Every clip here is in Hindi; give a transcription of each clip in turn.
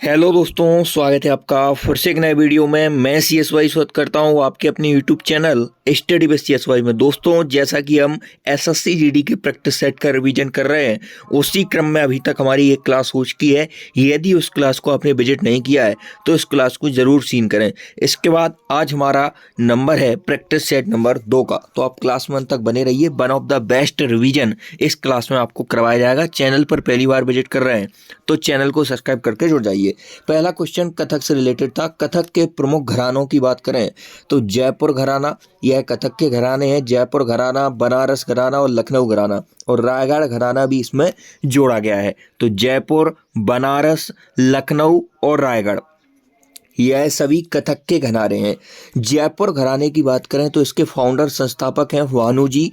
हेलो दोस्तों, स्वागत है आपका फिर से एक नए वीडियो में। मैं CSY स्वागत करता हूं आपके अपने YouTube channel study with CSY में। दोस्तों, जैसा कि हम SSC GD के प्रैक्टिस सेट का रिवीजन कर रहे हैं, उसी क्रम में अभी तक हमारी एक क्लास हो चुकी है। यदि उस क्लास को आपने विजिट नहीं किया है तो इस क्लास को ज़रूर सीन करें। इसके बाद आज हमारा नंबर है प्रैक्टिस सेट नंबर 2 का, तो आप क्लास 1 तक बने रहिए। One of the best revision इस क्लास में आपको करवाया जाएगा। चैनल पर पहली बार विजिट कर रहे हैं तो चैनल को सब्सक्राइब करके जुड़ जाइए। पहला क्वेश्चन कथक से रिलेटेड था। कथक के प्रमुख घरानों की बात करें तो जयपुर घराना, यह कथक के घराने हैं। जयपुर घराना, बनारस घराना और लखनऊ घराना, और रायगढ़ घराना भी इसमें जोड़ा गया है। तो जयपुर, बनारस, लखनऊ और रायगढ़, यह सभी कथक के घराने हैं। जयपुर घराने की बात करें तो इसके फाउंडर संस्थापक हैं भानु जी।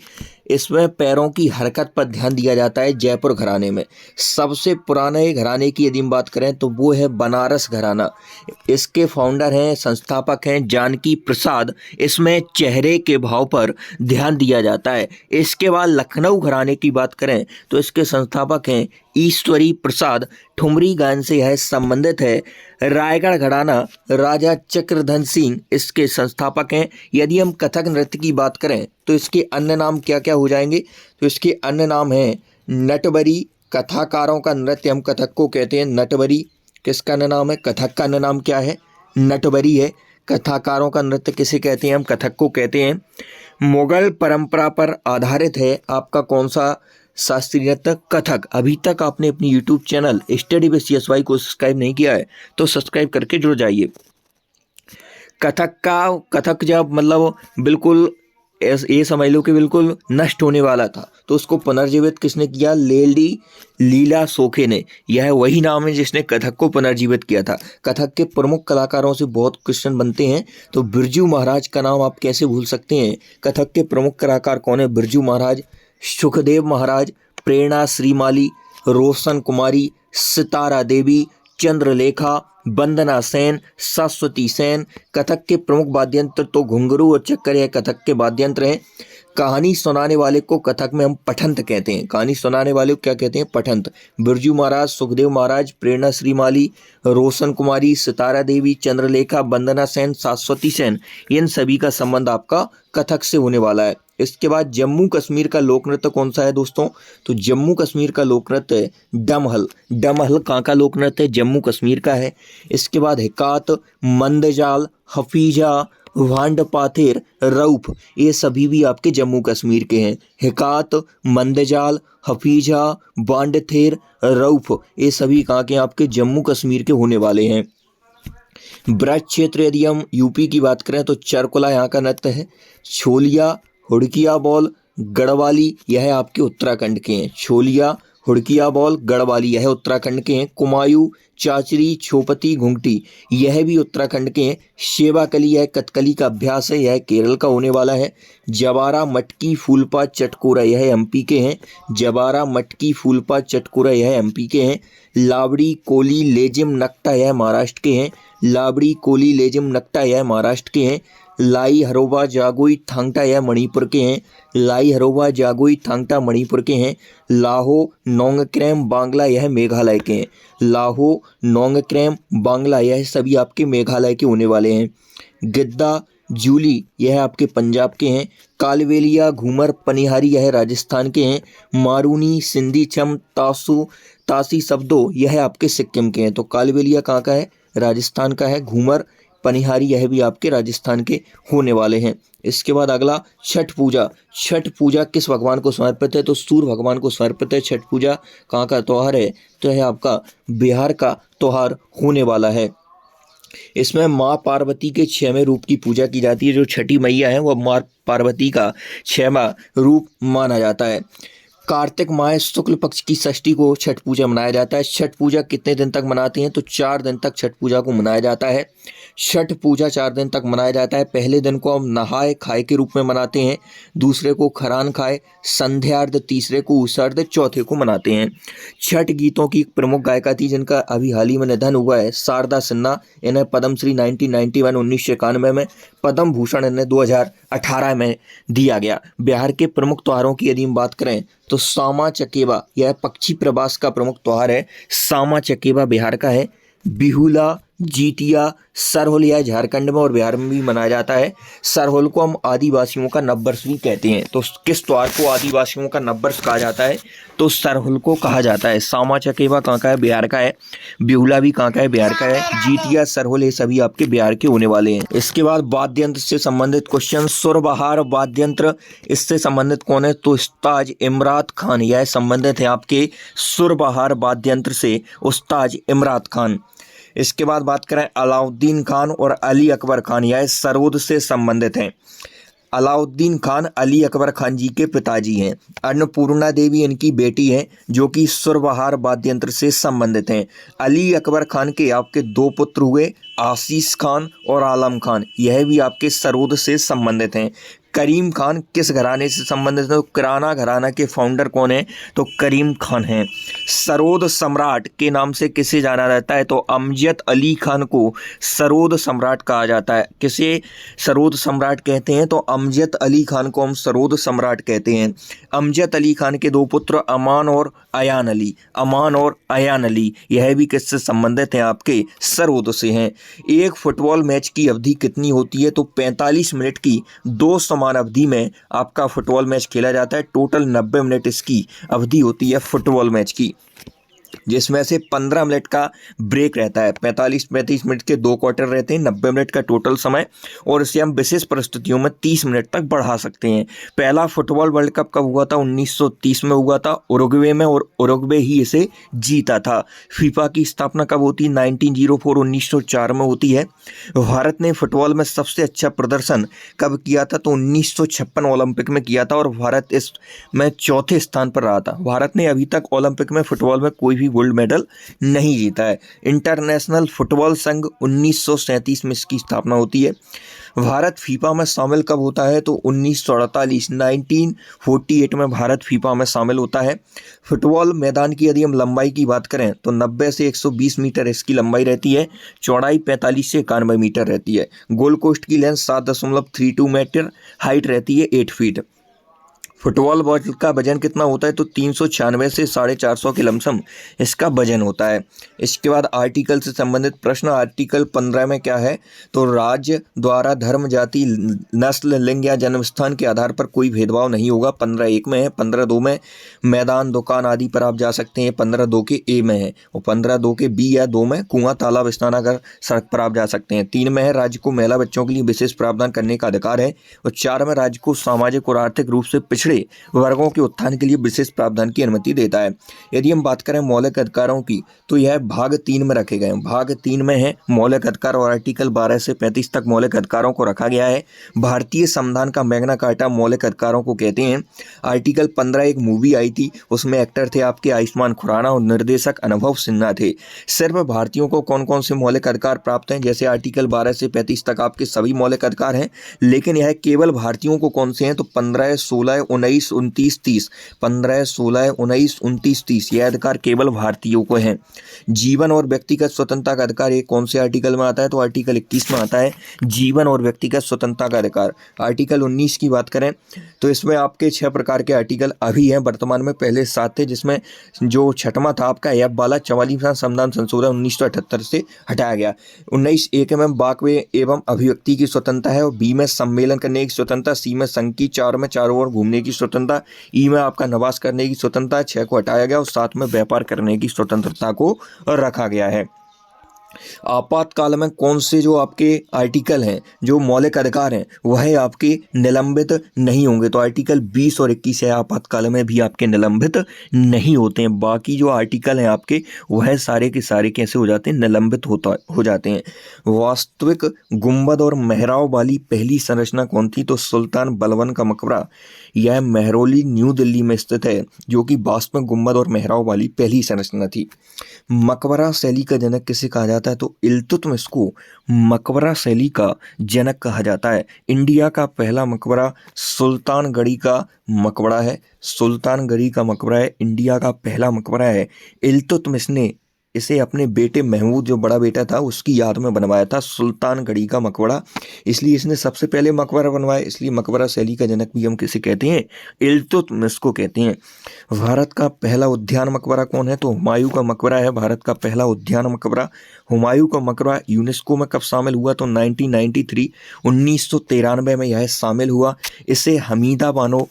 इसमें पैरों की हरकत पर ध्यान दिया जाता है। जयपुर घराने में सबसे पुराने घराने की यदि हम बात करें तो वो है बनारस घराना। इसके फाउंडर हैं, संस्थापक हैं जानकी प्रसाद। इसमें चेहरे के भाव पर ध्यान दिया जाता है। इसके बाद लखनऊ घराने की बात करें तो इसके संस्थापक हैं ईश्वरी प्रसाद। ठुमरी गायन से यह संबंधित है। रायगढ़ घराना, राजा चक्रधन सिंह इसके संस्थापक हैं। यदि हम कथक नृत्य की बात करें तो इसके अन्य नाम क्या क्या हो जाएंगे, तो इसके अन्य नाम हैं नटबरी। कथाकारों का नृत्य हम कथक को कहते हैं नटबरी। किसका अन्य नाम है? कथक का अन्य नाम क्या है? नटबरी है। कथाकारों का नृत्य किसे कहते हैं? हम कथक को कहते हैं। मुगल परंपरा पर आधारित है आपका कौन सा शास्त्रीय नृत्य? कथक। अभी तक आपने अपनी YouTube channel study with CSY को सब्सक्राइब नहीं किया है तो सब्सक्राइब करके जुड़ जाइए। कथक जब मतलब बिल्कुल ये समझ लो कि बिल्कुल नष्ट होने वाला था तो उसको पुनर्जीवित किसने किया? लेडी लीला सोखे ने। यह वही नाम है जिसने कथक को पुनर्जीवित किया था। कथक के प्रमुख कलाकारों से बहुत क्वेश्चन बनते हैं, तो बिरजू महाराज का नाम आप कैसे भूल सकते हैं? कथक के प्रमुख कलाकार कौन है? बिरजू महाराज, सुखदेव महाराज, प्रेरणा श्रीमाली, रोशन कुमारी, सितारा देवी, चंद्रलेखा, वंदना सेन, सरस्वती सेन। कथक के प्रमुख वाद्ययंत्र तो घुंघरू और चक्कर यह कथक के वाद्ययंत्र हैं। कहानी सुनाने वाले को कथक में हम पठंत कहते हैं। कहानी सुनाने वाले को क्या कहते हैं? पठंत। बिरजू महाराज, सुखदेव महाराज, प्रेरणा श्रीमाली, रोशन कुमारी, सितारा देवी, चंद्रलेखा, वंदना सेन, सरस्वती सेन, इन सभी का संबंध आपका कथक से होने वाला है। इसके बाद जम्मू कश्मीर का लोक नृत्य कौन सा है दोस्तों? तो जम्मू कश्मीर का लोक नृत्य है डमहल। डमहल कहाँ का लोक नृत्य है? जम्मू कश्मीर का है। इसके बाद हिकात, मंदजाल, हफीजा, भांड पाथेर, रऊफ, ये सभी भी आपके जम्मू कश्मीर के हैं। हिकात, मंदजाल, हफीजा, बांडथेर, रऊफ, ये सभी कहाँ के? आपके जम्मू कश्मीर के होने वाले हैं। ब्रज क्षेत्र यदि हम यूपी की बात करें तो चरकुला यहाँ का नृत्य है। छोलिया, हुड़किया बॉल, गढ़वाली, यह आपके उत्तराखंड के हैं। छोलिया, हुड़किया बॉल, गढ़वाली, यह उत्तराखंड के हैं। कुमायूं, चाचरी, छोपती, घुंगटी, यह भी उत्तराखंड के हैं। शेवाकली, यह कथकली का अभ्यास है, यह केरल का होने वाला है। जवारा, मटकी, फूलपा, चटकोरा, यह MP के हैं। जवारा, मटकी, फूलपा, चटकोरा, यह MP के हैं। लावड़ी, कोली, लेजिम, नकटा, यह महाराष्ट्र के हैं। लावड़ी, कोली, लेजिम, नकटा, यह महाराष्ट्र के हैं। लाई, हरोबा, जागोई, थांगटा, यह मणिपुर के हैं। लाई, हरोबा, जागोई, थांगटा मणिपुर के हैं। लाहो, नोंगक्रेम, बांग्ला, यह मेघालय के हैं। लाहो, नोंगक्रेम, बांग्ला, यह सभी आपके मेघालय के होने वाले हैं। गिद्दा, जूली, यह आपके पंजाब के हैं। कालबेलिया, घूमर, पनिहारी, यह राजस्थान के हैं। मारूनी, सिंधी, छम, तासु, तासी शब्दों, यह आपके सिक्किम के हैं। तो कालबेलिया कहाँ का है? राजस्थान का है। घूमर, पनिहारी, यह भी आपके राजस्थान के होने वाले हैं। इसके बाद अगला छठ पूजा। छठ पूजा किस भगवान को समर्पित है? तो सूर्य भगवान को समर्पित है। छठ पूजा कहाँ का त्यौहार है? तो यह आपका बिहार का त्यौहार होने वाला है। इसमें माँ पार्वती के 6वें रूप की पूजा की जाती है। जो छठी मैया है वह माँ पार्वती का 6वां रूप माना जाता है। कार्तिक माह शुक्ल पक्ष की षष्ठी को छठ पूजा मनाया जाता है। छठ पूजा कितने दिन तक मनाते हैं? तो 4 दिन तक छठ पूजा को मनाया जाता है। छठ पूजा 4 दिन तक मनाया जाता है। पहले दिन को हम नहाए खाए के रूप में मनाते हैं, दूसरे को खरान खाए, संध्यार्ध, तीसरे को उसर्ध, चौथे को मनाते हैं। छठ गीतों की प्रमुख गायिका थी जिनका अभी हाल ही में निधन हुआ है, शारदा सिन्हा। इन्हें पद्मश्री 1991 में, पद्म भूषण इन्हें 2018 में दिया गया। बिहार के प्रमुख त्योहारों की यदि हम बात करें तो सामा चकेबा, यह पक्षी प्रवास का प्रमुख त्यौहार है। सामा चकेबा बिहार का है। बिहुला, जीतिया, सरहुल यह झारखंड में और बिहार में भी मनाया जाता है। सरहुल को हम आदिवासियों का नववर्ष भी कहते हैं। तो किस त्योहार को आदिवासियों का नववर्ष कहा जाता है? तो सरहुल को कहा जाता है। सामा चकेवा कहाँ का है? बिहार का है। बिहुला भी कहाँ का है? बिहार का है। जीतिया, सरहुल ये सभी आपके बिहार के होने वाले हैं। इसके बाद वाद्य यंत्र से संबंधित क्वेश्चन, सुरबहार वाद्य यंत्र, इससे संबंधित कौन है? तो उस्ताद इमरात खान, यह संबंधित है आपके सुरबहार वाद्य यंत्र से उस्ताद इमरात खान। इसके बाद बात करें अलाउद्दीन खान और अली अकबर खान, यह सरोद से संबंधित हैं। अलाउद्दीन खान अली अकबर खान जी के पिताजी हैं। अन्नपूर्णा देवी इनकी बेटी हैं जो कि सुरबहार वाद्य यंत्र से संबंधित हैं। अली अकबर खान के आपके दो पुत्र हुए, आशीष खान और आलम खान, यह भी आपके सरोद से संबंधित हैं। करीम खान किस घराने से संबंधित है? तो किराना घराना के फाउंडर कौन है? तो करीम खान हैं। सरोद सम्राट के नाम से किसे जाना जाता है? तो अमजद अली खान को सरोद सम्राट कहा जाता है। किसे सरोद सम्राट कहते हैं? तो अमजद अली खान को हम सरोद सम्राट कहते हैं। अमजद अली खान के दो पुत्र अमान और अयान अली, अमान और अयान अली, यह भी किससे संबंधित हैं? आपके सरोद से हैं। एक फुटबॉल मैच की अवधि कितनी होती है? तो 45 मिनट की दो समान अवधि में आपका फुटबॉल मैच खेला जाता है। टोटल 90 मिनट इसकी अवधि होती है फुटबॉल मैच की, जिसमें से 15 मिनट का ब्रेक रहता है। 45-35 मिनट के दो क्वार्टर रहते हैं, 90 मिनट का टोटल समय, और इसे हम विशेष परिस्थितियों में 30 मिनट तक बढ़ा सकते हैं। पहला फुटबॉल वर्ल्ड कप कब हुआ था? 1930 में हुआ था उरुग्वे में, और उरुग्वे ही इसे जीता था। फीफा की स्थापना कब होती है? 1904 1904 में होती है। भारत ने फुटबॉल में सबसे अच्छा प्रदर्शन कब किया था? तो 1956 ओलंपिक में किया था, और भारत इसमें चौथे स्थान पर रहा था। भारत ने अभी तक ओलंपिक में फुटबॉल में कोई भी गोल्ड मेडल नहीं जीता है। इंटरनेशनल फुटबॉल संघ 1937 में इसकी स्थापना होती है। भारत फीफा में शामिल कब होता है? तो 1948 1948 में भारत फीफा में शामिल होता है। फुटबॉल मैदान की यदि हम लंबाई की बात करें तो 90 से 120 मीटर इसकी लंबाई रहती है। चौड़ाई 45 से 91 मीटर रहती है। गोल पोस्ट की लेंथ 7.32 मीटर, हाइट रहती है 8 फीट। फुटबॉल बॉल का वजन कितना होता है? तो 396 से 450 के लमसम इसका वजन होता है। इसके बाद आर्टिकल से संबंधित प्रश्न, आर्टिकल 15 में क्या है? तो राज्य द्वारा धर्म, जाति, नस्ल, लिंग या जन्म स्थान के आधार पर कोई भेदभाव नहीं होगा। 15(1) में है। 15(2) में मैदान, दुकान आदि पर आप जा सकते हैं। 15(2) के ए में है, और 15(2) के बी या 2 में कुआं, तालाब, स्नानागार, सड़क पर आप जा सकते हैं। 3 में है राज्य को महिला बच्चों के लिए विशेष प्रावधान करने का अधिकार है, और 4 में राज्य को सामाजिक और आर्थिक रूप से पिछड़े वर्गों के उत्थान के लिए विशेष प्रावधान की अनुमति देता है। यदि हम बात करें मौलिक अधिकारों की, तो यह भाग 3 में रखे गए हैं। भाग 3 में है मौलिक अधिकार, और आर्टिकल 12 से 35 तक मौलिक अधिकारों को रखा गया है। भारतीय संविधान का मैग्ना कार्टा मौलिक अधिकारों को कहते हैं। आर्टिकल 15 एक मूवी आई थी, उसमें एक्टर थे आपके आयुष्मान खुराना और निर्देशक अनुभव सिन्हा थे। सिर्फ भारतीयों को कौन कौन से मौलिक अधिकार प्राप्त हैं? जैसे आर्टिकल 12 से 35 तक आपके सभी मौलिक अधिकार हैं, लेकिन यह केवल भारतीयों को कौन से हैं? तो 15, 16, 19, 29, 30, 15, 16, 19, 29, 30, यह अधिकार केवल भारतीयों को हैं। जीवन और व्यक्तिगत स्वतंत्रता का अधिकार ये कौन से आर्टिकल में आता है? तो आर्टिकल 21 में आता है, जीवन और व्यक्तिगत स्वतंत्रता का अधिकार। आर्टिकल 19 की बात करें तो इसमें आपके 6 प्रकार के आर्टिकल अभी हैं वर्तमान में, पहले 7 थे, जिसमें जो छठवां था आपका एफ वाला 44वां संविधान संशोधन 1978 से हटाया गया। 19(1) में वाक एवं अभिव्यक्ति की स्वतंत्रता है, और बी में सम्मेलन करने की स्वतंत्रता, सी में संघ की, 4 में चारों ओर घूमने की स्वतंत्रता, ई में आपका निवास करने की स्वतंत्रता, 6 को हटाया गया, और 7 में व्यापार करने की स्वतंत्रता को रखा गया है। आपातकाल में कौन से जो आपके आर्टिकल हैं, जो मौलिक अधिकार हैं, वह आपके निलंबित नहीं होंगे? तो आर्टिकल 20 और 21 है, आपातकाल में भी आपके निलंबित नहीं होते हैं। बाकी जो आर्टिकल हैं आपके, वह सारे के सारे कैसे हो जाते हैं? निलंबित हो जाते हैं। वास्तविक गुंबद और मेहराब वाली पहली संरचना कौन थी? तो सुल्तान बलबन का मकबरा, यह मेहरौली न्यू दिल्ली में स्थित है, जो कि वास्तविक गुंबद और मेहराब वाली पहली संरचना थी। मकबरा शैली का जनक किसे कहा जाता है? तो इल्तुतमिश को मकबरा शैली का जनक कहा जाता है। इंडिया का पहला मकबरा सुल्तानगढ़ी का मकबरा है। सुल्तानगढ़ी का मकबरा है, इंडिया का पहला मकबरा है। इल्तुतमिश ने इसे अपने बेटे महमूद, जो बड़ा बेटा था, उसकी याद में बनवाया था सुल्तानगढ़ी का मकबरा। इसलिए इसने सबसे पहले मकबरा बनवाया, इसलिए मकबरा शैली का जनक भी हम किसे कहते हैं? इल्तुतमिश को कहते हैं। भारत का पहला उद्यान मकबरा कौन है? तो हुमायूं का मकबरा है भारत का पहला उद्यान मकबरा। हुमायूं का मकबरा यूनेस्को में कब शामिल हुआ? तो 1993 1993 में यह शामिल हुआ। इसे हमीदा बानो,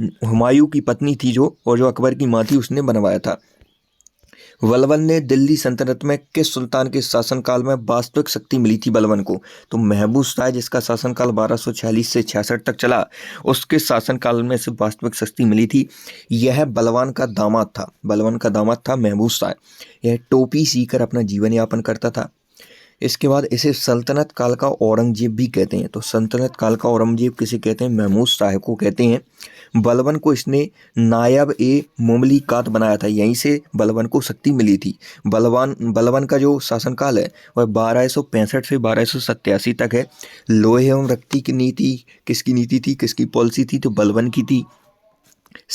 हुमायूं की पत्नी थी जो, और जो अकबर की माँ थी, उसने बनवाया था। बलबन ने दिल्ली सल्तनत में किस सुल्तान के शासनकाल में वास्तविक शक्ति मिली थी बलबन को? तो महबूब शाह, जिसका शासनकाल 1246 से 66 तक चला, उसके शासनकाल में से वास्तविक शक्ति मिली थी। यह बलवान का दामाद था, बलवान का दामाद था महबूब शाह। यह टोपी सीकर अपना जीवन यापन करता था। इसके बाद इसे सल्तनत काल का औरंगजेब भी कहते हैं। तो सल्तनत काल का औरंगजेब किसे कहते हैं? महमूद शाह को कहते हैं। बलबन को इसने नायब ए मुमलिकात बनाया था, यहीं से बलबन को शक्ति मिली थी। बलबन का जो शासनकाल है वह 1265 से 1287 तक है। लोहे एवं रक्ति की नीति किसकी नीति थी, किसकी पॉलिसी थी? तो बलबन की थी।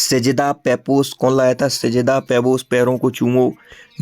सजदा पेपोस कौन लाया था? सजदा पेपोस, पैरों को चूमो,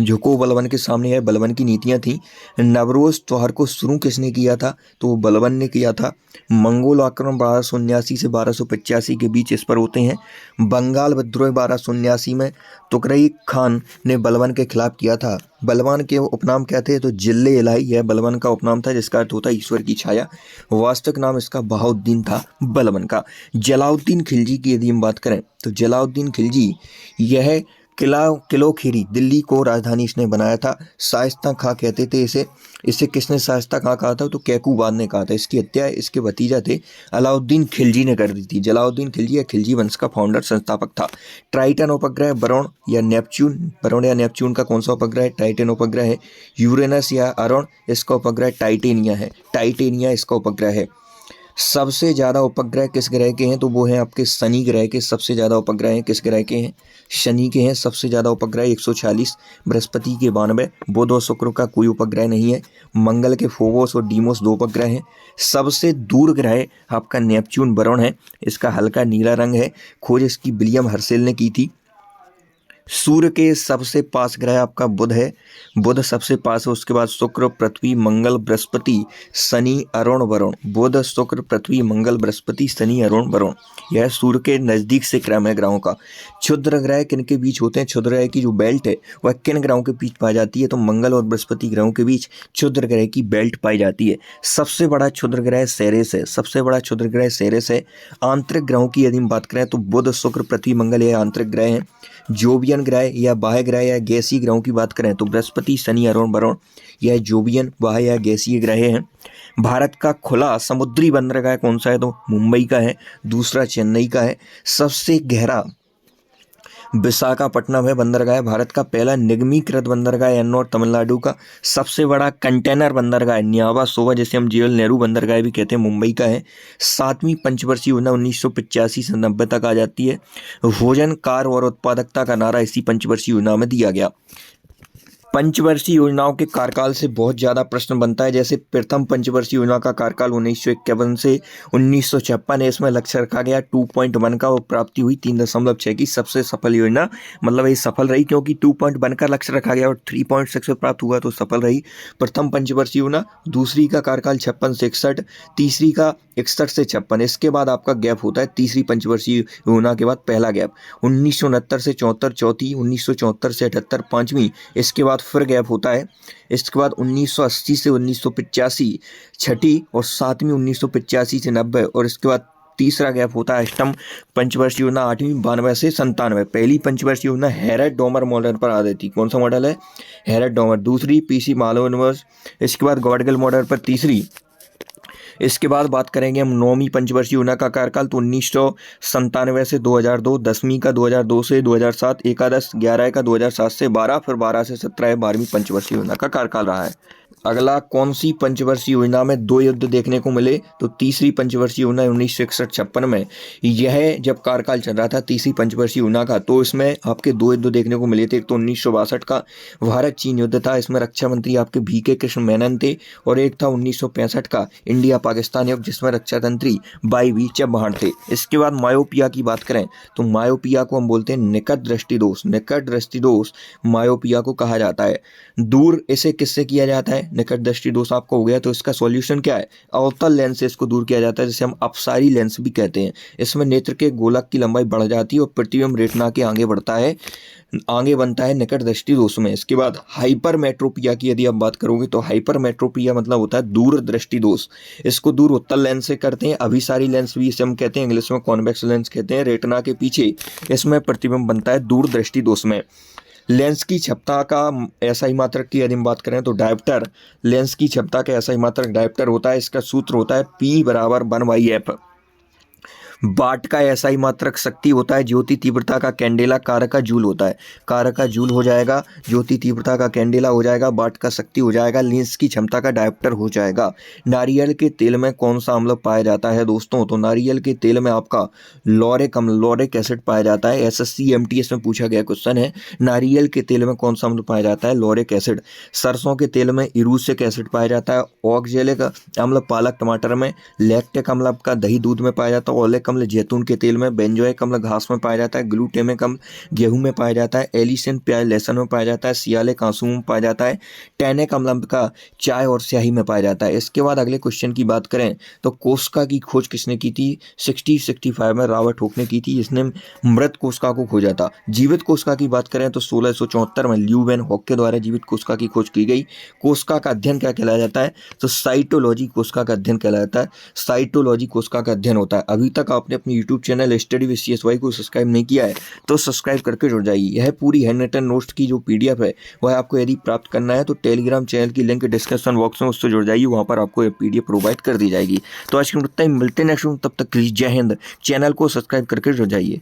झुको, बलबन के सामने है, बलबन की नीतियां थी। नवरोज त्योहार को शुरू किसने किया था? तो वो बलबन ने किया था। मंगोल आक्रमण 1279 से 1285 के बीच इस पर होते हैं। बंगाल विद्रोह 1279 में तुगलक खान ने बलबन के खिलाफ किया था। बलबन के उपनाम क्या थे? तो जिले इलाही, यह बलबन का उपनाम था, जिसका अर्थ होता है ईश्वर की छाया। वास्तविक नाम इसका बहाउद्दीन था बलबन का। जलाउद्दीन खिलजी की यदि हम बात करें तो जलाउद्दीन खिलजी, यह किलो खीरी, दिल्ली को राजधानी इसने बनाया था। शाइस्ता खां कहते थे इसे। इसे किसने शाइस्ता खां कहा था? तो कैकूबाद ने कहा था। इसकी हत्या इसके भतीजा थे अलाउद्दीन खिलजी ने कर दी थी। जलाउद्दीन खिलजी या खिलजी वंश का फाउंडर, संस्थापक था। ट्राइटन उपग्रह वरुण या नेपच्यून, वरुण या नेपच्यून का कौन सा उपग्रह है? टाइटन उपग्रह है। यूरेनस या अरुण, इसका उपग्रह टाइटेनिया है। टाइटेनिया इसका उपग्रह है। सबसे ज़्यादा उपग्रह किस ग्रह के हैं? तो वो हैं आपके शनि ग्रह के। सबसे ज़्यादा उपग्रह हैं किस ग्रह के हैं? शनि के हैं सबसे ज़्यादा उपग्रह 146, बृहस्पति के 92, बुध और शुक्र का कोई उपग्रह नहीं है। मंगल के फोबोस और डीमोस 2 उपग्रह हैं। सबसे दूर ग्रह आपका नेपच्यून वरुण है, इसका हल्का नीला रंग है। खोज इसकी विलियम हर्शेल ने की थी। सूर्य के सबसे पास ग्रह आपका बुध है, बुध सबसे पास है। उसके बाद शुक्र, पृथ्वी, मंगल, बृहस्पति, शनि, अरुण, वरुण। बुध, शुक्र, पृथ्वी, मंगल, बृहस्पति, शनि, अरुण, वरुण। यह सूर्य के नज़दीक से क्रम है ग्रहों का। क्षुद्र ग्रह किन के बीच होते हैं? क्षुद्र ग्रह की जो बेल्ट है वह किन ग्रहों के बीच पाई जाती है? तो मंगल और बृहस्पति ग्रहों के बीच क्षुद्र ग्रह की बेल्ट पाई जाती है। सबसे बड़ा क्षुद्र ग्रह सेरेस है, सबसे बड़ा क्षुद्र ग्रह सेरेस है। आंतरिक ग्रहों की यदि हम बात करें तो बुध, शुक्र, पृथ्वी, मंगल, यह आंतरिक ग्रह हैं। जोबियन ग्रह या बाह्य ग्रह या गैसीय ग्रहों की बात करें तो बृहस्पति, शनि, अरुण, वरुण, यह जोबियन, बाह्य या गैसीय ग्रह हैं। भारत का खुला समुद्री बंदरगाह कौन सा है? तो मुंबई का है। दूसरा चेन्नई का है। सबसे गहरा विशाखापट्टनम है बंदरगाह। भारत का पहला निगमीकृत बंदरगाह एन्नौर, तमिलनाडु का। सबसे बड़ा कंटेनर बंदरगाह न्यावा सोवा, जिसे हम जवाहरलाल नेहरू बंदरगाह भी कहते हैं, मुंबई का है। 7वीं पंचवर्षीय योजना 1985 से 90 तक आ जाती है। भोजन, कार्य और उत्पादकता का नारा इसी पंचवर्षीय योजना में दिया गया। पंचवर्षीय योजनाओं के कार्यकाल से बहुत ज़्यादा प्रश्न बनता है। जैसे प्रथम पंचवर्षीय योजना का कार्यकाल 1951 से 1956 है। इसमें लक्ष्य रखा गया 2.1 का, वो प्राप्ति हुई 3.6 की। सबसे सफल योजना, मतलब ये सफल रही क्योंकि 2.1 का लक्ष्य रखा गया और 3.6 पे प्राप्त हुआ, तो सफल रही प्रथम पंचवर्षीय योजना। दूसरी का कार्यकाल 56 से 61, तीसरी का 61 से 56। इसके बाद आपका गैप होता है तीसरी पंचवर्षीय योजना के बाद पहला गैप 1969 से 74, चौथी 1974 से 78, पाँचवीं इसके बाद फिर गैप होता है। इसके बाद 1980 से 1985 छठी, और सातवीं 1985 से 90, और इसके बाद तीसरा गैप होता है अष्टम पंचवर्षीय योजना 8वीं 92 से 97। पहली पंचवर्षीय योजना हैरेट डोमर मॉडल पर आधारित थी। कौन सा मॉडल है? Harrett Domar. दूसरी पीसी मालो यूनिवर्स। इसके बाद गॉडगिल मॉडल पर तीसरी। इसके बाद बात करेंगे हम 9वीं पंचवर्षीय योजना का कार्यकाल, तो 1997 से 2002, 10वीं का 2002 से 2007, एकादश 11 का 2007 से 12, फिर 12 से 17 12वीं पंचवर्षीय योजना का कार्यकाल रहा है। अगला, कौन सी पंचवर्षीय योजना में 2 युद्ध देखने को मिले? तो तीसरी पंचवर्षीय योजना 1961-56 में, यह जब कार्यकाल चल रहा था तीसरी पंचवर्षीय योजना का, तो इसमें आपके 2 युद्ध देखने को मिले थे। एक तो 1962 का भारत चीन युद्ध था, इसमें रक्षा मंत्री आपके VK कृष्ण मेनन थे, और एक था 1965 का इंडिया पाकिस्तान युद्ध, जिसमें रक्षा मंत्री YV चव्हाण थे। इसके बाद मायोपिया की बात करें तो मायोपिया को हम बोलते हैं निकट दृष्टि दोष। निकट दृष्टि दोष मायोपिया को कहा जाता है। दूर इसे किससे किया जाता है? निकट दृष्टि दोष आपको हो गया, तो इसका सॉल्यूशन क्या है? अवतल लेंस से इसको दूर किया जाता है, जिसे हम अपसारी लेंस भी कहते हैं। इसमें नेत्र के गोलक की लंबाई बढ़ जाती है और प्रतिबिंब रेटिना के आगे बनता है निकट दृष्टि दोष में। इसके बाद हाइपरमेट्रोपिया की यदि आप बात करोगे तो हाइपरमेट्रोपिया मतलब होता है दूर दृष्टि दोष। इसको दूर उत्तल लेंस से करते हैं। अभिसारी लेंस भी इसे हम कहते हैं, इंग्लिश में कॉन्वेक्स लेंस कहते हैं। रेटिना के पीछे इसमें प्रतिबिंब बनता है दूर दृष्टि दोष में। लेंस की क्षमता का SI मात्रक की यदि हम बात करें तो डायप्टर, लेंस की क्षमता का SI मात्रक डायप्टर होता है। इसका सूत्र होता है P = 1/f। वाट का SI मात्रक शक्ति होता है। ज्योति तीव्रता का कैंडेला, कारक का जूल होता है। कारक का जूल हो जाएगा, ज्योति तीव्रता का कैंडेला हो जाएगा, वाट का शक्ति हो जाएगा, लेंस की क्षमता का डायप्टर हो जाएगा। नारियल के तेल में कौन सा अम्ल पाया जाता है दोस्तों? तो नारियल के तेल में आपका लॉरिक अम्ल, लॉरिक एसिड पाया जाता है। SSC MTS में पूछा गया क्वेश्चन है, नारियल के तेल में कौन सा अम्ल पाया जाता है? Lauric acid. सरसों के तेल में इरूसिक एसिड पाया जाता है। ऑक्जेलिक अम्ल पालक टमाटर में। लैक्टिक अम्ल आपका दही दूध में पाया जाता है। ओलेक अम्ल जैतून के तेल में। बेंजोइक अम्ल घास में पाया जाता है। ग्लूटेमिक अम्ल गेहूं में पाया जाता है। एलिसिन प्याज लहसुन में पाया जाता है। सियालिक आंसू में पाया जाता है। टैनिक अम्ल का चाय और स्याही में पाया जाता है। इसके बाद अगले क्वेश्चन की बात करें तो कोशिका की खोज किसने की थी? 65 में रॉबर्ट हुक ने की थी, जिसने मृत कोशिका को खोजा था। जीवित कोशिका की बात करें तो 1674 में ल्यू वैन हॉक के द्वारा जीवित कोशिका की खोज की गई। कोशिका का अध्ययन क्या कहलाया जाता है? तो साइटोलॉजी कोशिका का अध्ययन कहलाया जाता है। साइटोलॉजी कोशिका का अध्ययन होता है। अभी तक आपने अपने YouTube channel study with CSY को सब्सक्राइब नहीं किया है तो सब्सक्राइब करके जुड़ जाइए। यह पूरी हैंड रिटन नोट्स की जो PDF है वह आपको यदि प्राप्त करना है तो टेलीग्राम चैनल की लिंक डिस्क्रिप्शन बॉक्स में, उससे जुड़ जाइए, वहाँ पर आपको ये PDF प्रोवाइड कर दी जाएगी। तो आज के लिए मिलते हैं नेक्स्ट, तब तक जय हिंद। चैनल को सब्सक्राइब करके जुड़ जाइए।